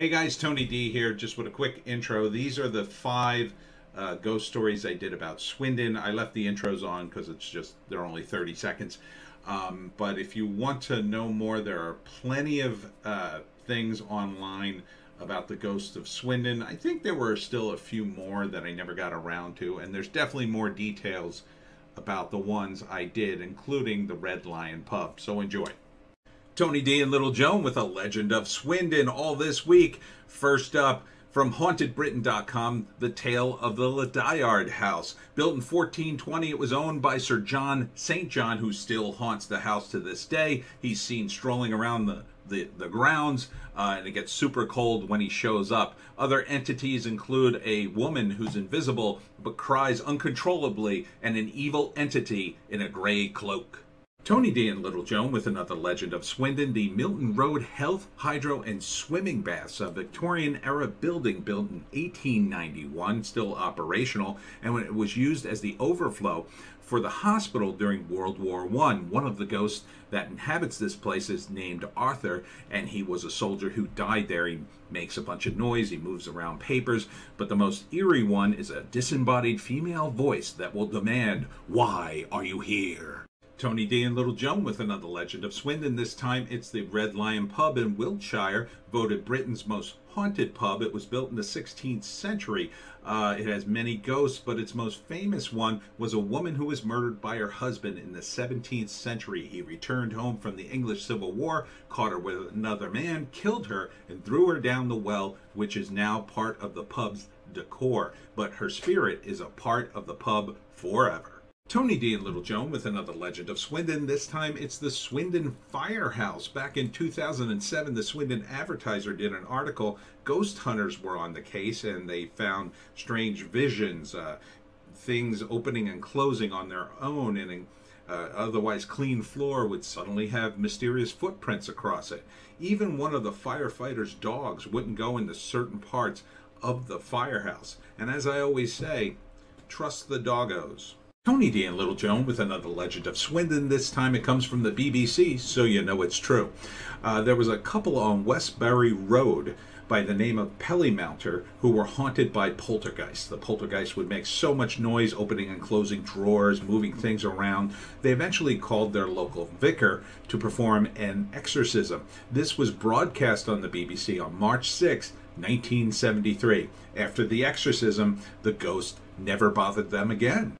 Hey guys, Tony D here, just with a quick intro. These are the five ghost stories I did about Swindon. I left the intros on because they're only 30 seconds. But if you want to know more, there are plenty of things online about the ghost of Swindon. I think there were still a few more that I never got around to, and there's definitely more details about the ones I did, including the Red Lion Pub. So enjoy. Tony D and Little Joan with a legend of Swindon all this week. First up, from hauntedbritain.com, the tale of the Dayard House. Built in 1420, it was owned by Sir John St. John, who still haunts the house to this day. He's seen strolling around the grounds, and it gets super cold when he shows up. Other entities include a woman who's invisible but cries uncontrollably, and an evil entity in a gray cloak. Tony D and Little Joan with another legend of Swindon, the Milton Road Health, Hydro, and Swimming Baths, a Victorian-era building built in 1891, still operational, and when it was used as the overflow for the hospital during World War I. One of the ghosts that inhabits this place is named Arthur, and he was a soldier who died there. He makes a bunch of noise, he moves around papers, but the most eerie one is a disembodied female voice that will demand, "Why are you here?" Tony D and Little Joan with another legend of Swindon. This time it's the Red Lion Pub in Wiltshire, voted Britain's most haunted pub. It was built in the 16th century. It has many ghosts, but its most famous one was a woman who was murdered by her husband in the 17th century. He returned home from the English Civil War, caught her with another man, killed her, and threw her down the well, which is now part of the pub's decor. But her spirit is a part of the pub forever. Tony D and Little Joan with another legend of Swindon. This time it's the Swindon Firehouse. Back in 2007, the Swindon Advertiser did an article. Ghost hunters were on the case, and they found strange visions, things opening and closing on their own, and an otherwise clean floor would suddenly have mysterious footprints across it. Even one of the firefighters' dogs wouldn't go into certain parts of the firehouse. And as I always say, trust the doggos. Tony D and Little Joan with another legend of Swindon. This time it comes from the BBC, so you know it's true. There was a couple on Westbury Road by the name of Pellymounter who were haunted by poltergeists. The poltergeist would make so much noise, opening and closing drawers, moving things around. They eventually called their local vicar to perform an exorcism. This was broadcast on the BBC on March 6, 1973. After the exorcism, the ghost never bothered them again.